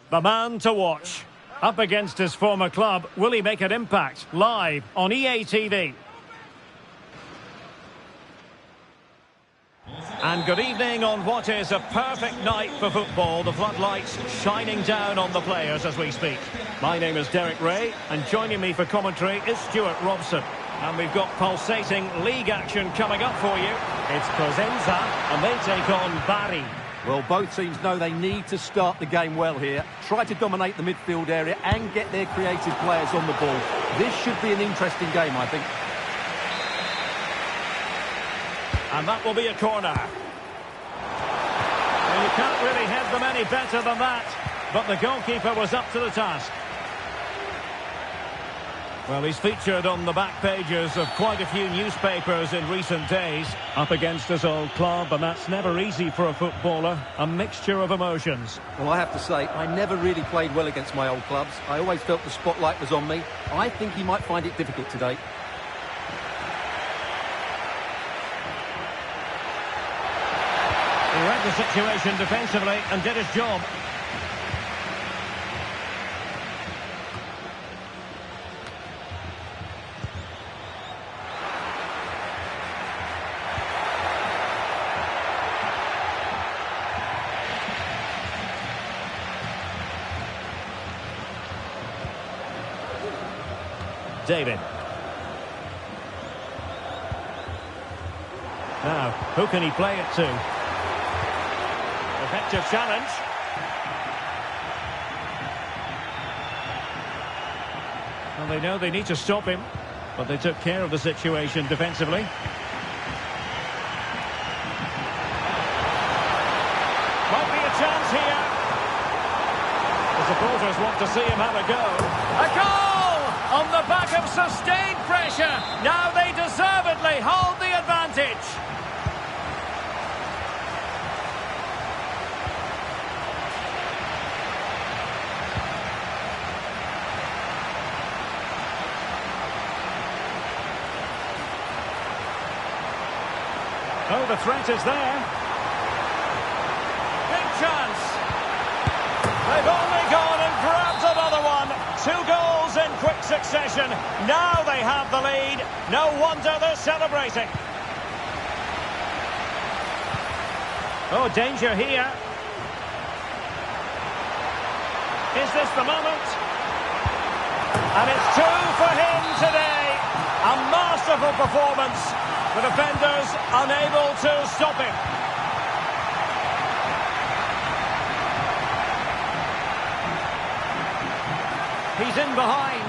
The man to watch. Up against his former club, will he make an impact? Live on EA TV. And good evening on what is a perfect night for football. The floodlights shining down on the players as we speak. My name is Derek Ray, and joining me for commentary is Stuart Robson. And we've got pulsating league action coming up for you. It's Cosenza, and they take on Bari. Well, both teams know they need to start the game well here. Try to dominate the midfield area and get their creative players on the ball. This should be an interesting game, I think. And that will be a corner. Well, you can't really head them any better than that. But the goalkeeper was up to the task. Well, he's featured on the back pages of quite a few newspapers in recent days. Up against his old club, and that's never easy for a footballer. A mixture of emotions. Well, I have to say, I never really played well against my old clubs. I always felt the spotlight was on me. I think he might find it difficult today. He read the situation defensively and did his job. David. Now, who can he play it to? Effective challenge. Well, they know they need to stop him, but they took care of the situation defensively. Might be a chance here. The supporters want to see him have a go. A goal! On the back of sustained pressure. Now they deservedly hold the advantage. Oh, the threat is there. Big chance. They've only gone and grabbed another one. 2 goals in quick succession. Now they have the lead. No wonder they're celebrating. Oh, danger here. Is this the moment? And it's 2 for him today. A masterful performance. The defenders unable to stop him. He's in behind.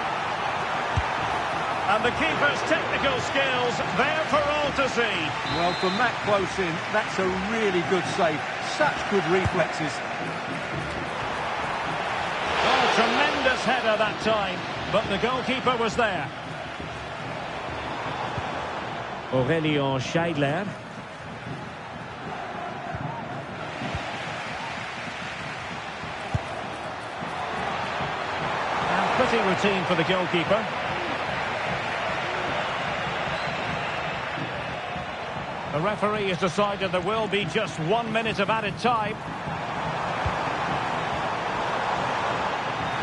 And the keeper's technical skills there for all to see. Well, from that close in, that's a really good save. Such good reflexes. Oh, tremendous header that time. But the goalkeeper was there. Aurelio Scheidler. Pretty routine for the goalkeeper. The referee has decided there will be just 1 minute of added time.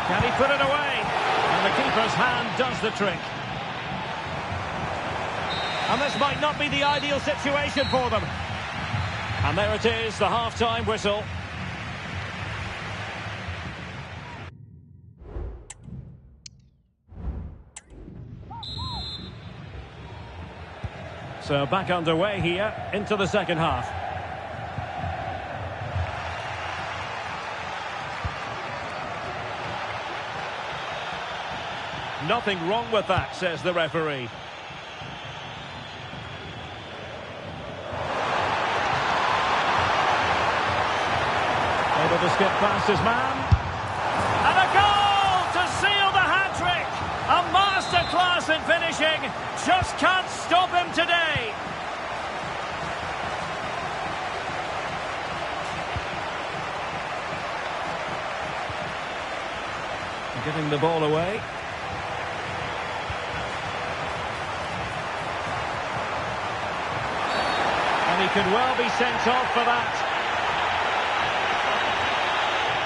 Can he put it away? And the keeper's hand does the trick. And this might not be the ideal situation for them. And there it is, the half-time whistle. So back underway here into the second half. Nothing wrong with that, says the referee. Able to skip past his man. And a goal to seal the hat-trick! A masterclass in finishing. Just can't stop him today. Giving the ball away. And he could well be sent off for that.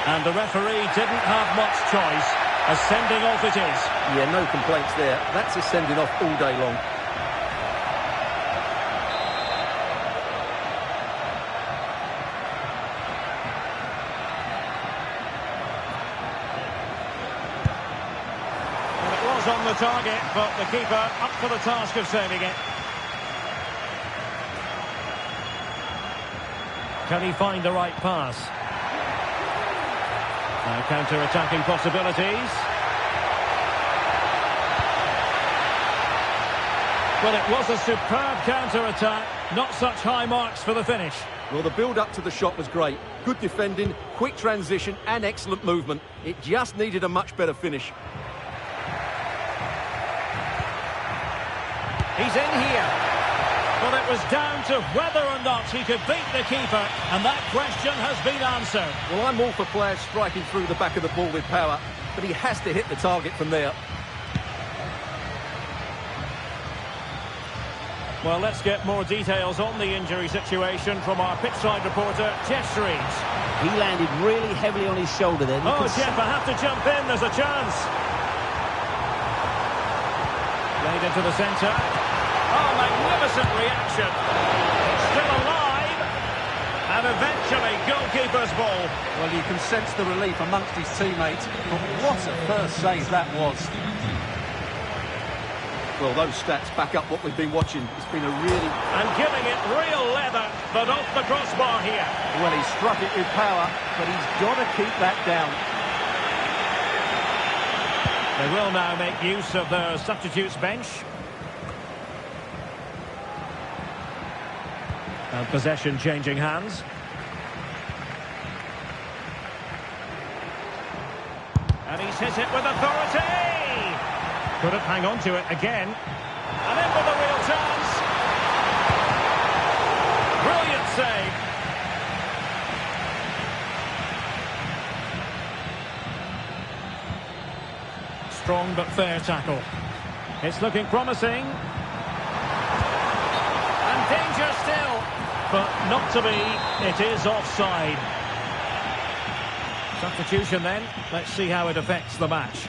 And the referee didn't have much choice. A sending off it is. Yeah, no complaints there. That's a sending off all day long. Well, it was on the target, but the keeper up for the task of saving it. Can he find the right pass? Now counter-attacking possibilities. Well, it was a superb counter-attack. Not such high marks for the finish. Well, the build-up to the shot was great. Good defending, quick transition and excellent movement. It just needed a much better finish. He's in here. Well, it was down to whether or not he could beat the keeper, and that question has been answered. Well, I'm all for players striking through the back of the ball with power, but he has to hit the target from there. Well, let's get more details on the injury situation from our pitchside reporter, Jeff Reeves. He landed really heavily on his shoulder then. Oh, Jeff, I have to jump in. There's a chance. Played into the centre. Oh, magnificent reaction. Still alive. And eventually, goalkeeper's ball. Well, you can sense the relief amongst his teammates, but what a first save that was. Well, those stats back up what we've been watching. It's been a really... And giving it real leather, but off the crossbar here. Well, he struck it with power, but he's got to keep that down. They will now make use of their substitutes bench. And possession changing hands. And he's hit it with authority. Couldn't hang on to it again. And in with a real chance. Brilliant save. Strong but fair tackle. It's looking promising. And danger still. But not to be. It is offside. Substitution then. Let's see how it affects the match.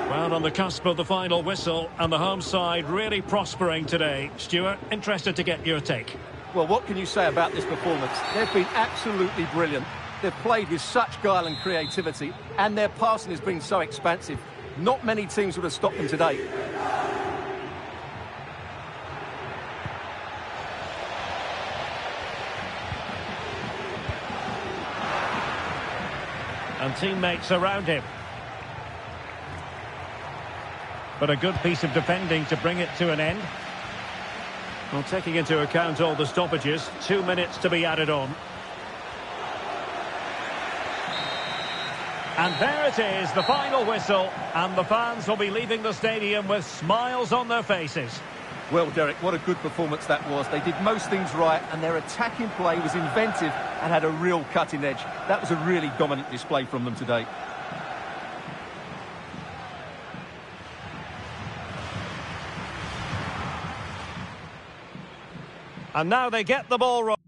Well, on the cusp of the final whistle, and the home side really prospering today. Stuart, interested to get your take. Well, what can you say about this performance? They've been absolutely brilliant. They've played with such guile and creativity, and their passing has been so expansive. Not many teams would have stopped them today. And teammates around him. But a good piece of defending to bring it to an end. Well, taking into account all the stoppages, 2 minutes to be added on. And there it is, the final whistle, and the fans will be leaving the stadium with smiles on their faces. Well, Derek, what a good performance that was. They did most things right, and their attacking play was inventive and had a real cutting edge. That was a really dominant display from them today. And now they get the ball rolling.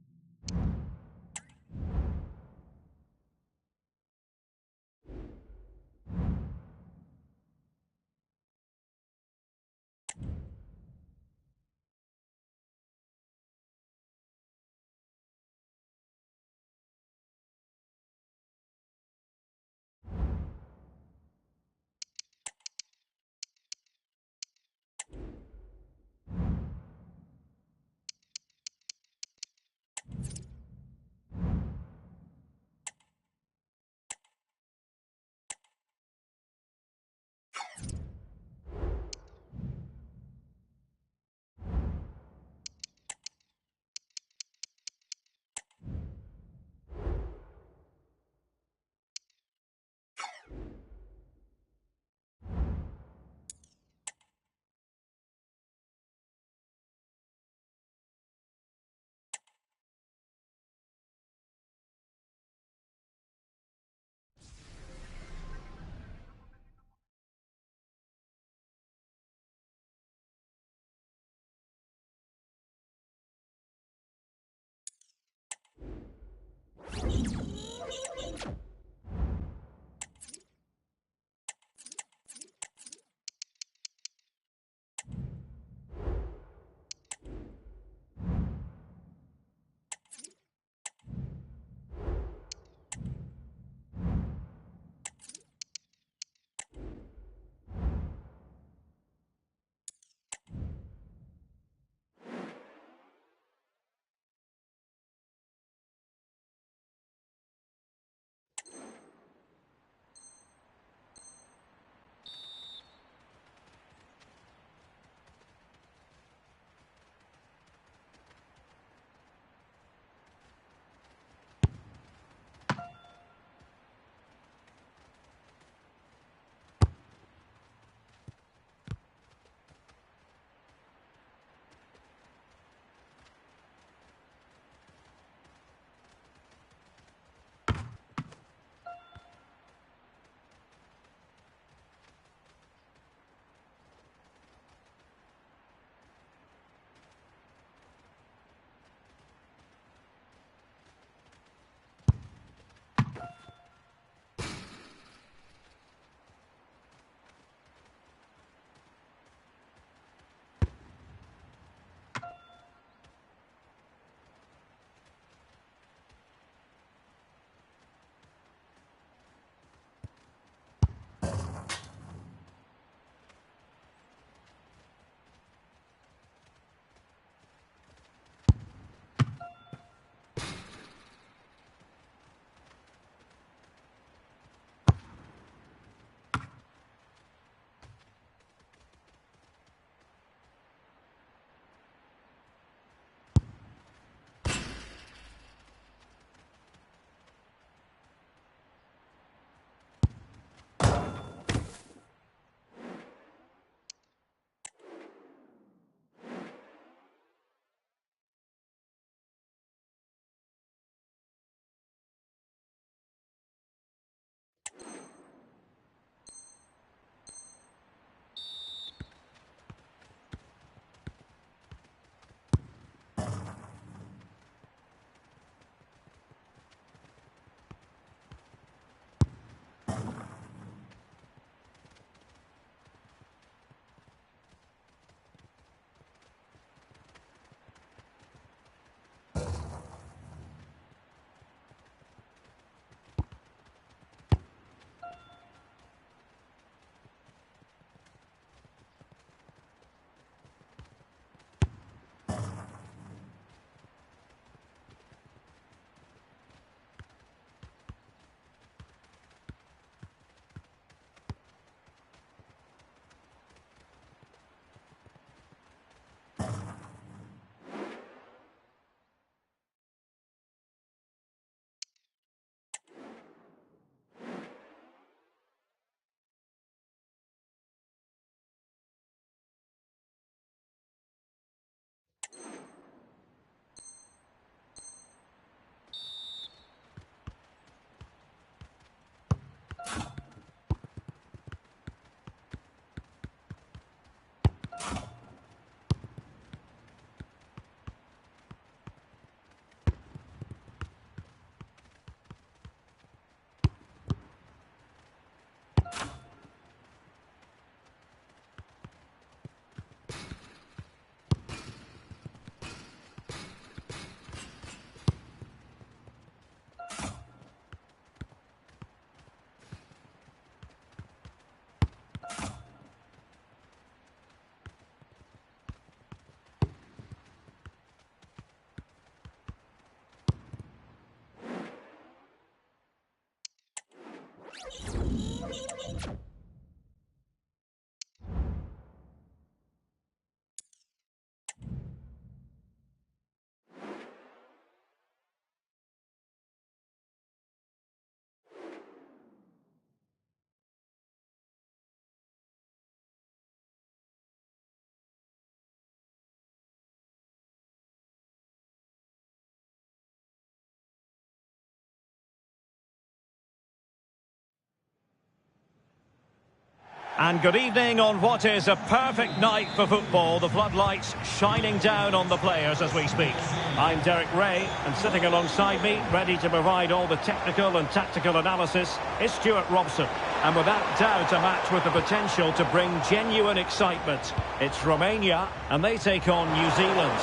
And good evening on what is a perfect night for football. The floodlights shining down on the players as we speak. I'm Derek Ray, and sitting alongside me, ready to provide all the technical and tactical analysis, is Stuart Robson. And without doubt, a match with the potential to bring genuine excitement. It's Romania, and they take on New Zealand.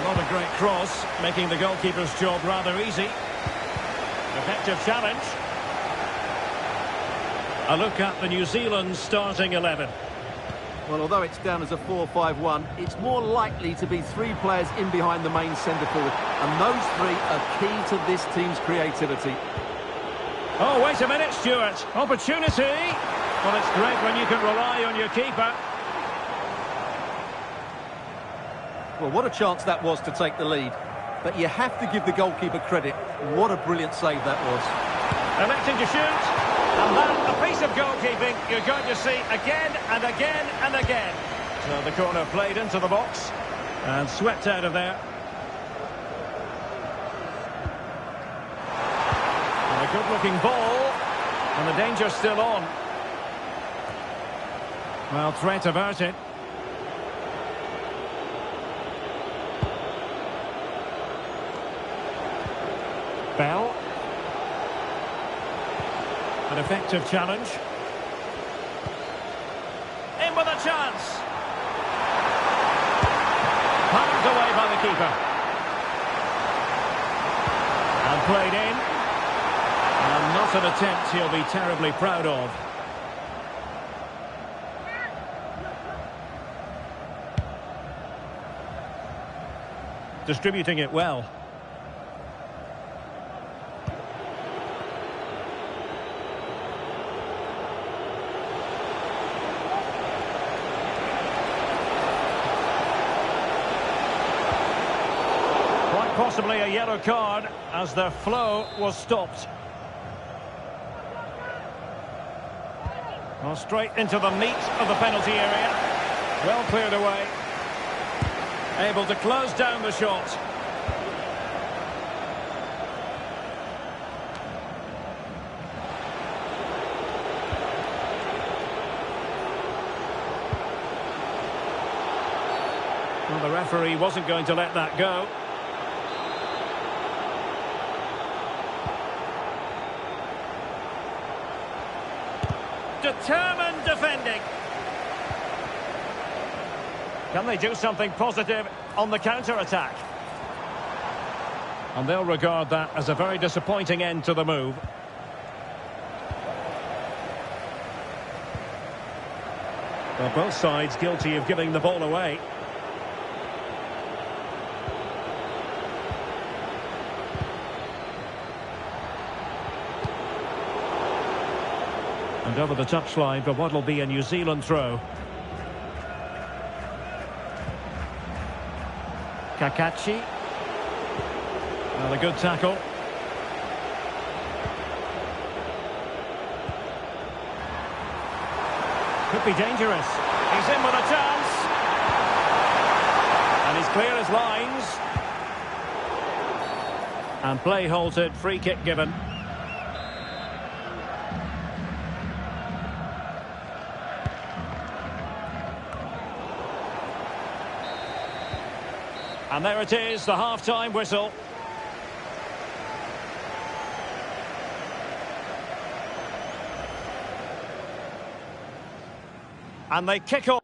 Not a great cross, making the goalkeeper's job rather easy. Effective challenge. A look at the New Zealand starting 11. Well, although it's down as a 4-5-1, it's more likely to be three players in behind the main centre forward. And those three are key to this team's creativity. Oh, wait a minute, Stuart. Opportunity. Well, it's great when you can rely on your keeper. Well, what a chance that was to take the lead. But you have to give the goalkeeper credit. What a brilliant save that was. Electing to shoot. And that, a piece of goalkeeping you're going to see again and again and again. So the corner played into the box and swept out of there. And a good-looking ball, and the danger's still on. Well, threat averted. Bell. An effective challenge. In with a chance. Pumped away by the keeper. And played in. And not an attempt he'll be terribly proud of. Distributing it well. Possibly a yellow card as their flow was stopped. Well, straight into the meat of the penalty area. Well cleared away. Able to close down the shot. Well, the referee wasn't going to let that go. Determined defending. Can they do something positive on the counter-attack? And they'll regard that as a very disappointing end to the move. Well, both sides guilty of giving the ball away. And over the touchline for what will be a New Zealand throw. Kakachi. Well, a good tackle. Could be dangerous. He's in with a chance. And he's clear as lines. And play halted, free kick given. And there it is, the half-time whistle. And they kick off.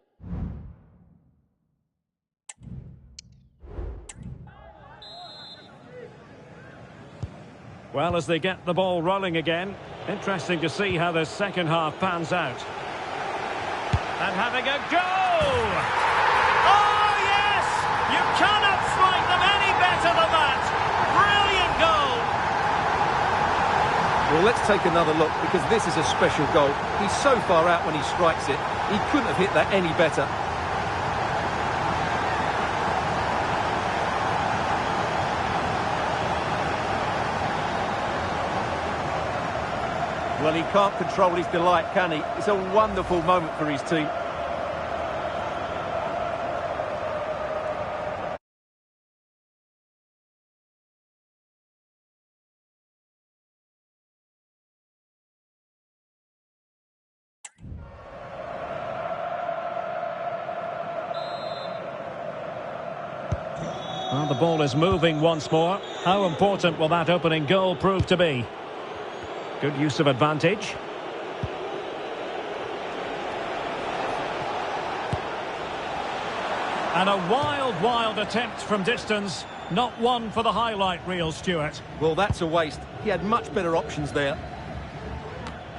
Well, as they get the ball rolling again, interesting to see how the second half pans out. And having a go! You cannot strike them any better than that. Brilliant goal. Well, let's take another look, because this is a special goal. He's so far out when he strikes it. He couldn't have hit that any better. Well, he can't control his delight, can he? It's a wonderful moment for his team. Well, the ball is moving once more. How important will that opening goal prove to be? Good use of advantage. And a wild attempt from distance. Not one for the highlight reel, Stuart. Well, that's a waste. He had much better options there.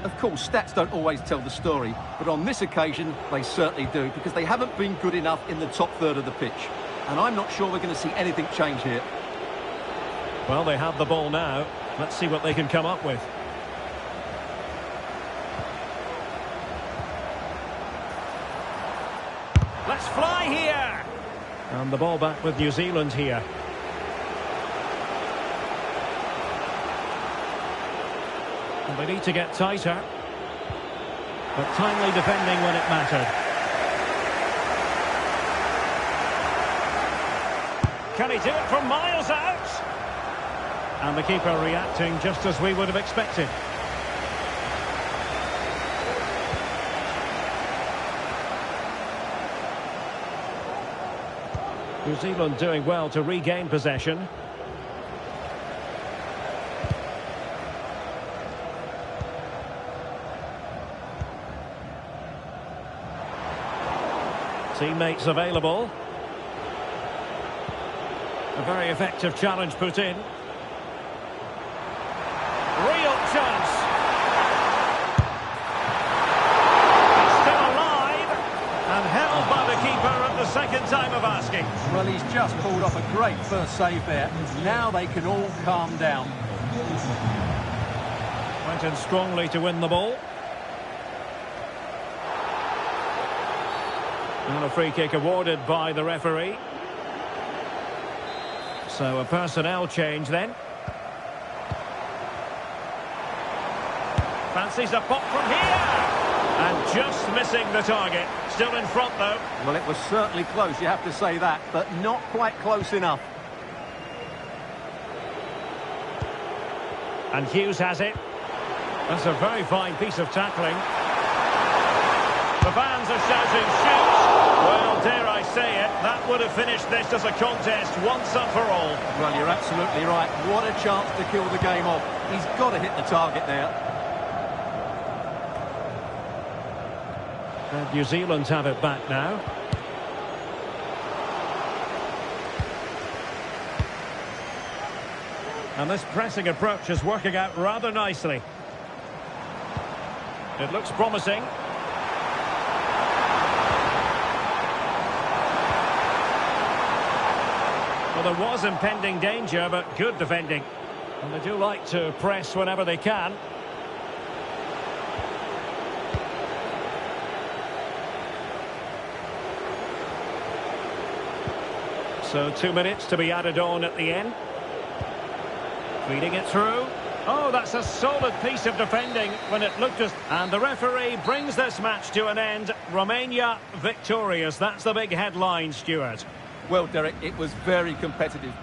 Of course, stats don't always tell the story, but on this occasion, they certainly do, because they haven't been good enough in the top third of the pitch. And I'm not sure we're going to see anything change here. Well, they have the ball now. Let's see what they can come up with. Let's fly here! And the ball back with New Zealand here. And they need to get tighter. But timely defending when it mattered. Can he do it from miles out? And the keeper reacting just as we would have expected. New Zealand doing well to regain possession. Teammates available. A very effective challenge put in. Real chance. Still alive. And held by the keeper at the second time of asking. Well, he's just pulled off a great first save there. Now they can all calm down. Went in strongly to win the ball. And a free kick awarded by the referee. So a personnel change then. Fancies a pop from here. And just missing the target. Still in front though. Well, it was certainly close, you have to say that, but not quite close enough. And Hughes has it. That's a very fine piece of tackling. The fans are shouting shoot. Well, dare I say it, that would have finished this as a contest once and for all. Well, you're absolutely right. What a chance to kill the game off. He's got to hit the target there. And New Zealand have it back now. And this pressing approach is working out rather nicely. It looks promising. Well, there was impending danger, but good defending. And they do like to press whenever they can. So 2 minutes to be added on at the end. Feeding it through. Oh, that's a solid piece of defending when it looked as... And the referee brings this match to an end. Romania victorious. That's the big headline, Stuart. Well, Derek, it was very competitive.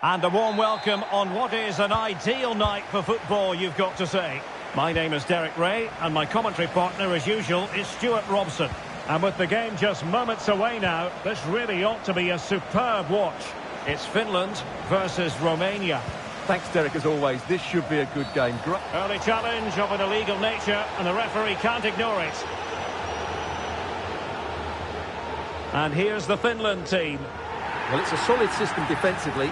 And a warm welcome on what is an ideal night for football, you've got to say. My name is Derek Ray, and my commentary partner, as usual, is Stuart Robson. And with the game just moments away now, this really ought to be a superb watch. It's Finland versus Romania. Thanks, Derek, as always. This should be a good game. Early challenge of an illegal nature, and the referee can't ignore it. And here's the Finland team. Well, it's a solid system defensively.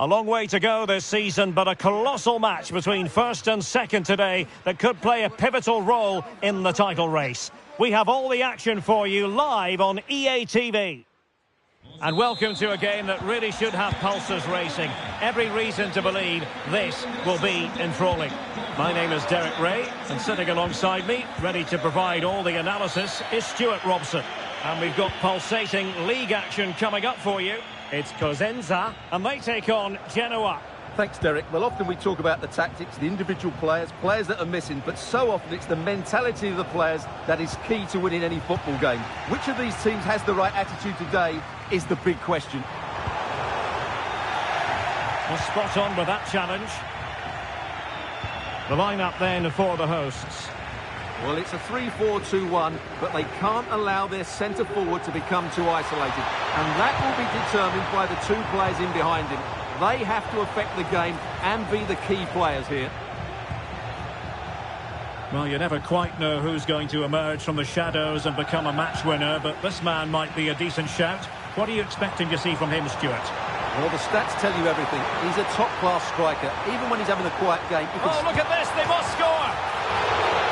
A long way to go this season, but a colossal match between first and second today that could play a pivotal role in the title race. We have all the action for you live on EA TV. And welcome to a game that really should have pulses racing. Every reason to believe this will be enthralling. My name is Derek Ray, and sitting alongside me, ready to provide all the analysis, is Stuart Robson. And we've got pulsating league action coming up for you. It's Cosenza, and they take on Genoa. Thanks, Derek. Well, often we talk about the tactics, the individual players that are missing, but so often it's the mentality of the players that is key to winning any football game. Which of these teams has the right attitude today is the big question. Well, spot on with that challenge. The lineup then for the hosts. Well, it's a 3-4-2-1, but they can't allow their centre-forward to become too isolated. And that will be determined by the two players in behind him. They have to affect the game and be the key players here. Well, you never quite know who's going to emerge from the shadows and become a match winner, but this man might be a decent shout. What are you expecting to see from him, Stuart? Well, the stats tell you everything. He's a top-class striker, even when he's having a quiet game. Oh, look at this! They must score!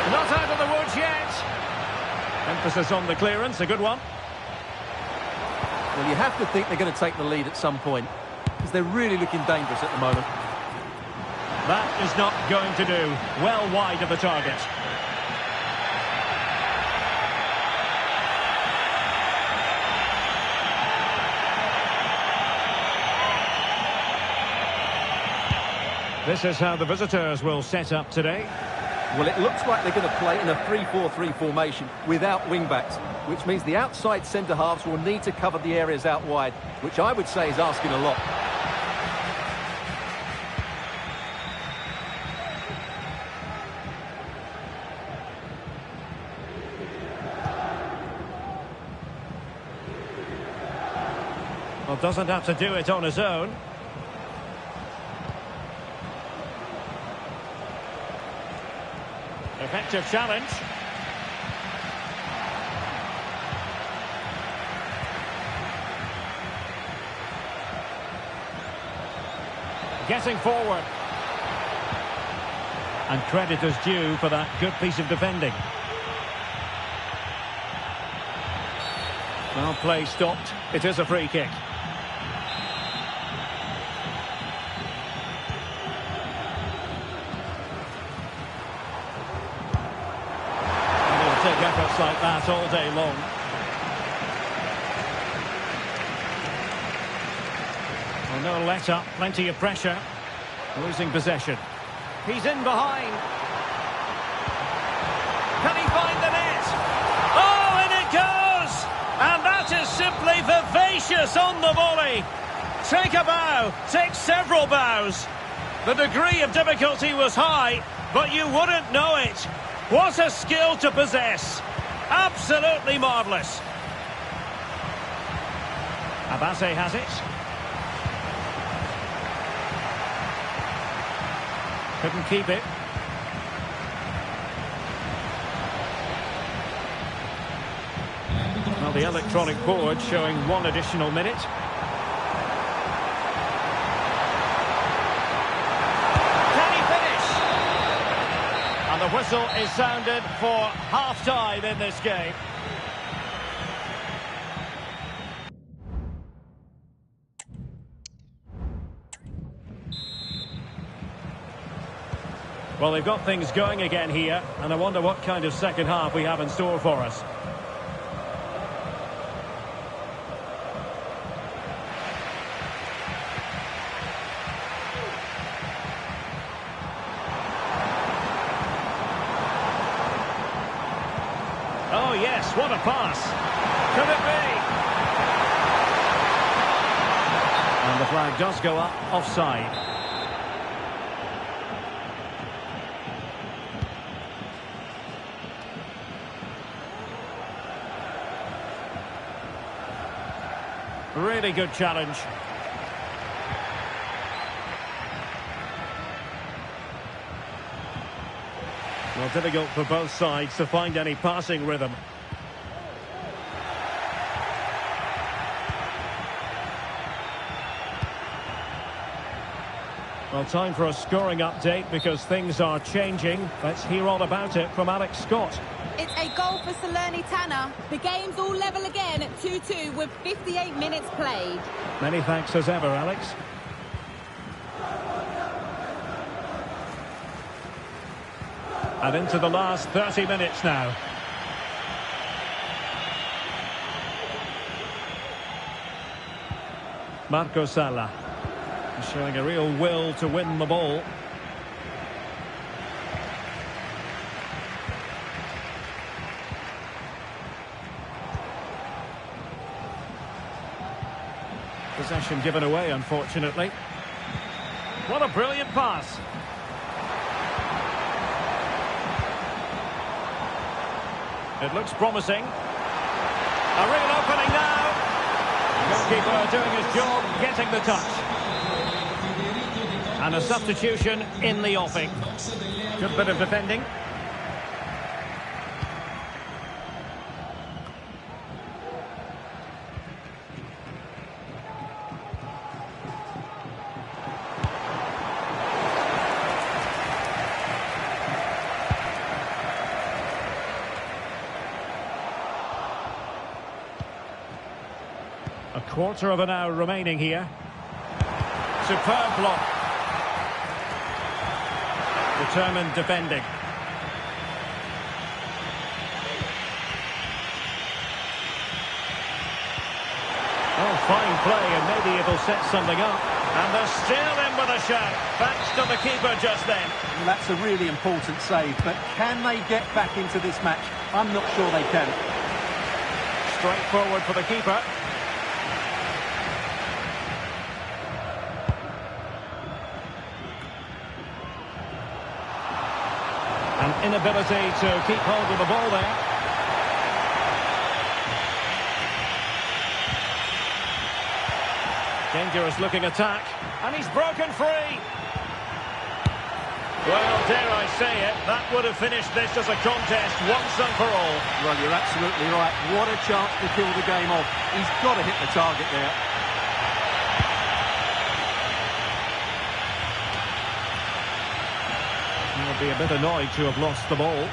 Not out of the woods yet. Emphasis on the clearance, a good one. Well, you have to think they're going to take the lead at some point, because they're really looking dangerous at the moment. That is not going to do. Well wide of the target. This is how the visitors will set up today. Well, it looks like they're going to play in a 3-4-3 formation without wing-backs, which means the outside centre-halves will need to cover the areas out wide, which I would say is asking a lot. Well, doesn't have to do it on his own. Effective challenge. Getting forward. And credit is due for that good piece of defending. Well, play stopped. It is a free kick. And he'll take efforts like that all day long. Well, no let up, plenty of pressure. Losing possession. He's in behind. Can he find the net? Oh, and it goes! And that is simply vivacious on the volley. Take a bow, take several bows. The degree of difficulty was high, but you wouldn't know it. What a skill to possess. Absolutely marvellous. Abase has it. Couldn't keep it. Well, the electronic board showing 1 additional minute. Can he finish? And the whistle is sounded for half-time in this game. Well, they've got things going again here, and I wonder what kind of second half we have in store for us. Oh, yes, what a pass. Could it be? And the flag does go up, offside. Really good challenge. Well, difficult for both sides to find any passing rhythm. Well, time for a scoring update because things are changing. Let's hear all about it from Alex Scott. It's a goal for Salernitana. The game's all level again at 2-2 with 58 minutes played. Many thanks as ever, Alex. And into the last 30 minutes now. Marco Sala showing a real will to win the ball. Possession given away, unfortunately. What a brilliant pass. It looks promising. A real opening now. Goalkeeper doing his job, getting the touch. And a substitution in the offing. Good bit of defending. A quarter of an hour remaining here. Superb block. Determined defending. Oh, fine play, and maybe it'll set something up. And they're still in with a shout. Thanks to the keeper just then. Well, that's a really important save, but can they get back into this match? I'm not sure they can. Straightforward for the keeper. An inability to keep hold of the ball there. Dangerous looking attack. And he's broken free. Well, dare I say it, that would have finished this as a contest once and for all. Well, you're absolutely right. What a chance to kill the game off. He's got to hit the target there. He'll be a bit annoyed to have lost the ball.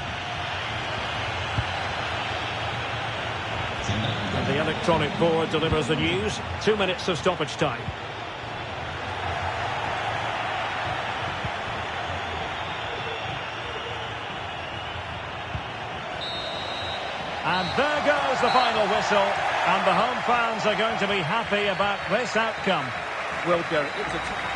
And the electronic board delivers the news. 2 minutes of stoppage time. And there goes the final whistle. And the home fans are going to be happy about this outcome. Well, Derek, it was a...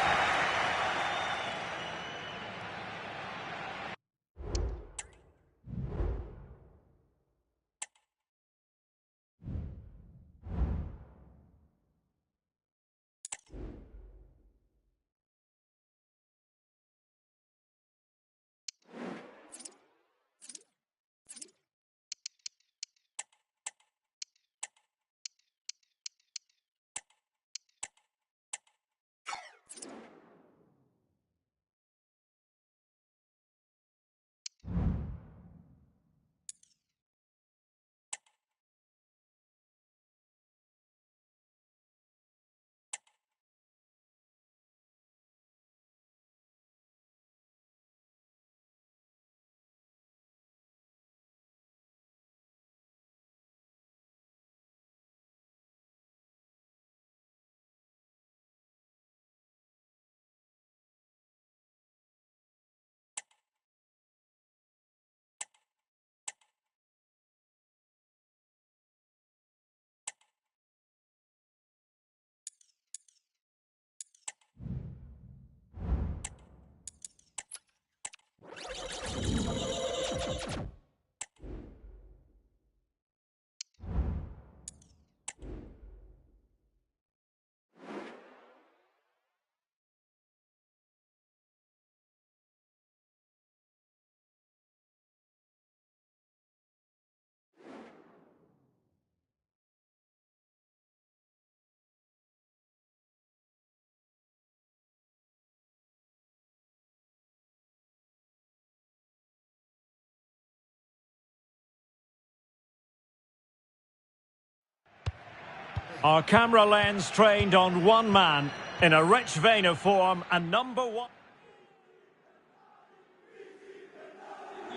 Our camera lens trained on one man in a rich vein of form and number one.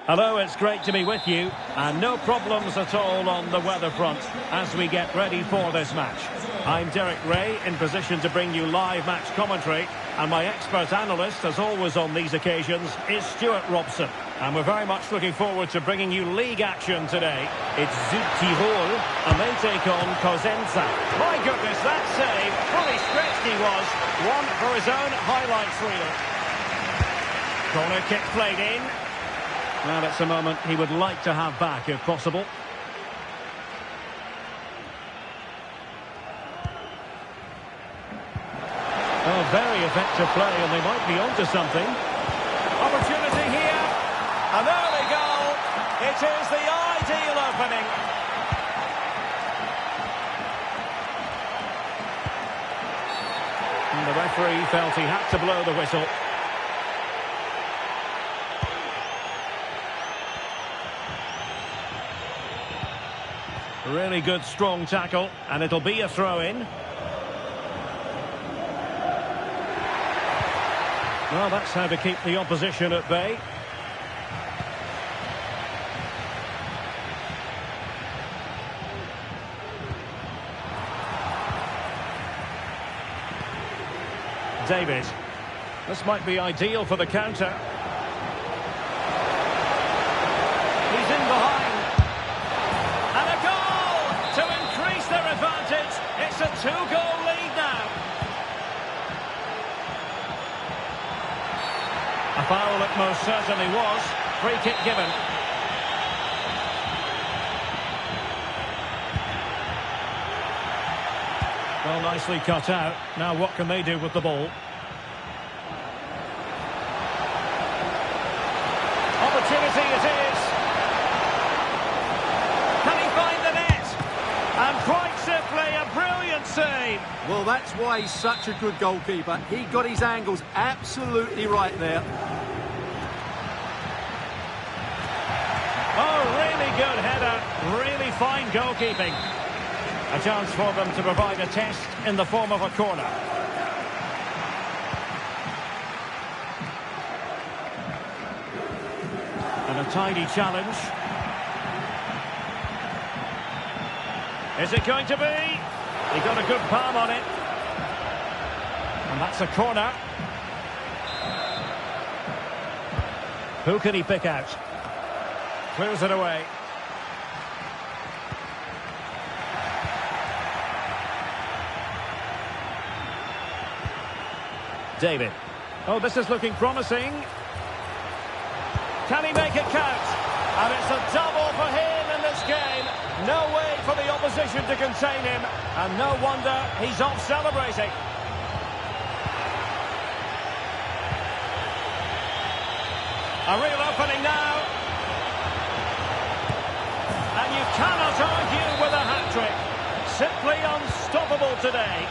Hello, it's great to be with you, and no problems at all on the weather front as we get ready for this match. I'm Derek Ray, in position to bring you live match commentary, and my expert analyst, as always on these occasions, is Stuart Robson. And we're very much looking forward to bringing you league action today. It's Südtirol, and they take on Cosenza. My goodness, that save, fully stretched he was, one for his own highlights reel. Corner kick played in. Well, it's a moment he would like to have back, if possible. Oh, very effective play, and they might be onto something. Opportunity here. An early goal. It is the ideal opening. And the referee felt he had to blow the whistle. Really good, strong tackle, and it'll be a throw-in. Well, that's how to keep the opposition at bay. David. This might be ideal for the counter. He's in behind. And a goal to increase their advantage. It's a two-goal lead now. A foul it most certainly was. Free kick given. Well, nicely cut out. Now what can they do with the ball? Opportunity it is. Can he find the net? And quite simply, a brilliant save. Well, that's why he's such a good goalkeeper. He got his angles absolutely right there. Oh, really good header. Really fine goalkeeping. A chance for them to provide a test in the form of a corner. And a tidy challenge. Is it going to be? He got a good palm on it. And that's a corner. Who can he pick out? Clears it away. David. Oh, this is looking promising. Can he make it count? And it's a double for him in this game. No way for the opposition to contain him. And no wonder he's off celebrating. A real opening now. And you cannot argue with a hat-trick. Simply unstoppable today.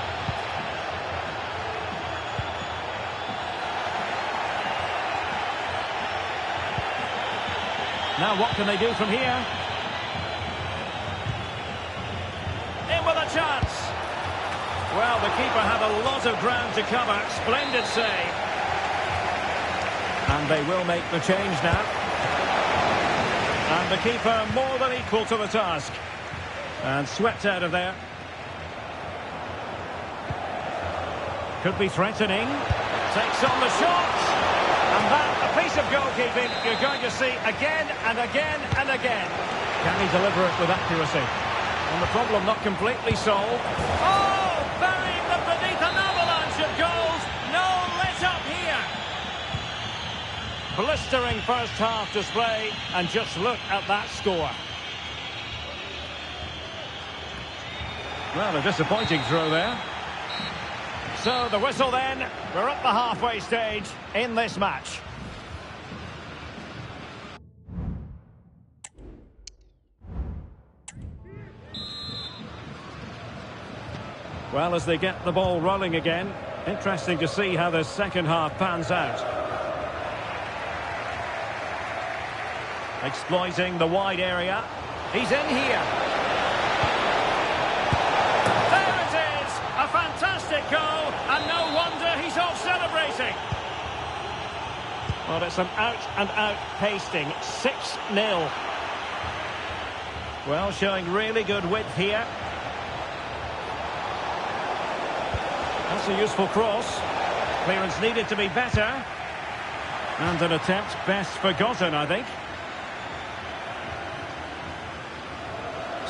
Now what can they do from here? In with a chance. Well, the keeper had a lot of ground to cover. Splendid save. And they will make the change now. And the keeper more than equal to the task. And swept out of there. Could be threatening. Takes on the shot. And that, a piece of goalkeeping you're going to see again and again and again. Can he deliver it with accuracy? And the problem not completely solved. Oh, burying them beneath an avalanche of goals. No let up here. Blistering first half display, and just look at that score. Well, a disappointing throw there. So the whistle then. We're at the halfway stage in this match. Well, as they get the ball rolling again, interesting to see how the second half pans out. Exploiting the wide area. He's in here. There it is! A fantastic goal, and no wonder he's off celebrating. Well, it's an out-and-out pasting. 6-0. Well, showing really good width here. That's a useful cross. Clearance needed to be better. And an attempt best forgotten, I think.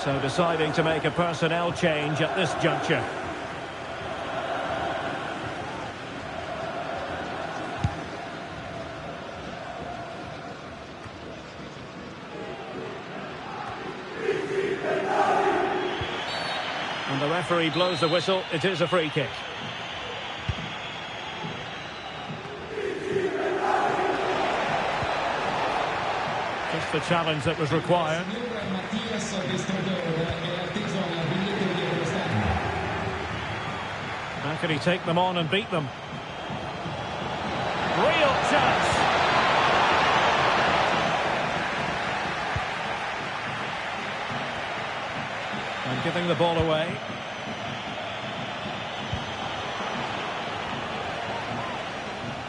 So deciding to make a personnel change at this juncture. And the referee blows the whistle. It is a free kick. Just the challenge that was required. How can he take them on and beat them? Real chance. And giving the ball away.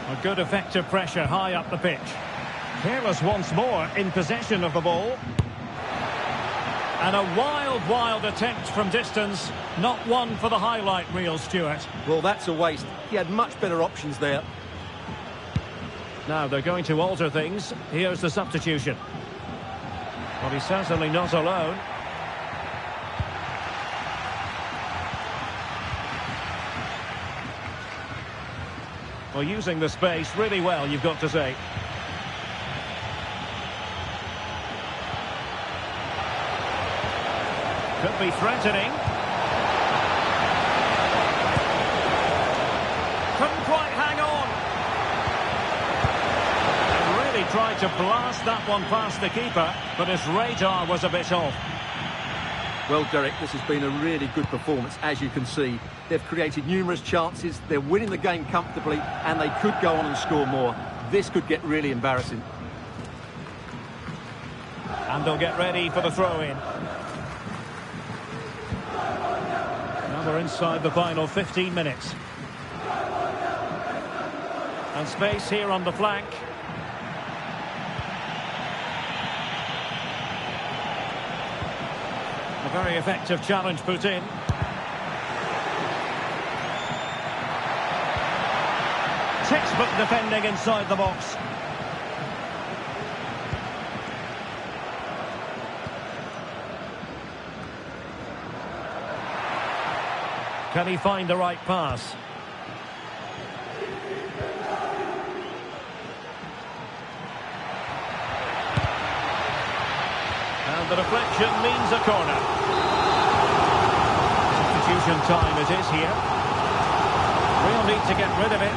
A good effective pressure high up the pitch. Careless once more in possession of the ball. And a wild attempt from distance. Not one for the highlight reel, Stuart. Well, that's a waste. He had much better options there. Now they're going to alter things. Here's the substitution. Well, he's certainly not alone. Well, using the space really well, you've got to say. Could be threatening. Couldn't quite hang on. And really tried to blast that one past the keeper, but his radar was a bit off. Well, Derek, this has been a really good performance, as you can see. They've created numerous chances, they're winning the game comfortably, and they could go on and score more. This could get really embarrassing. And they'll get ready for the throw-in. Now we're inside the final 15 minutes. And space here on the flank. Very effective challenge put in. Textbook defending inside the box. Can he find the right pass? And the deflection means a corner. Substitution time it is here. Real need to get rid of it.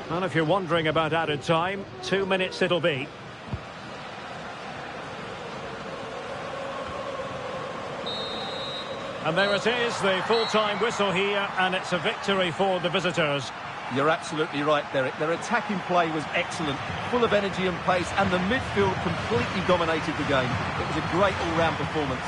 And if you're wondering about added time, 2 minutes it'll be. And there it is, the full-time whistle here, and it's a victory for the visitors. You're absolutely right, Derek. Their attacking play was excellent, full of energy and pace, and the midfield completely dominated the game. It was a great all-round performance.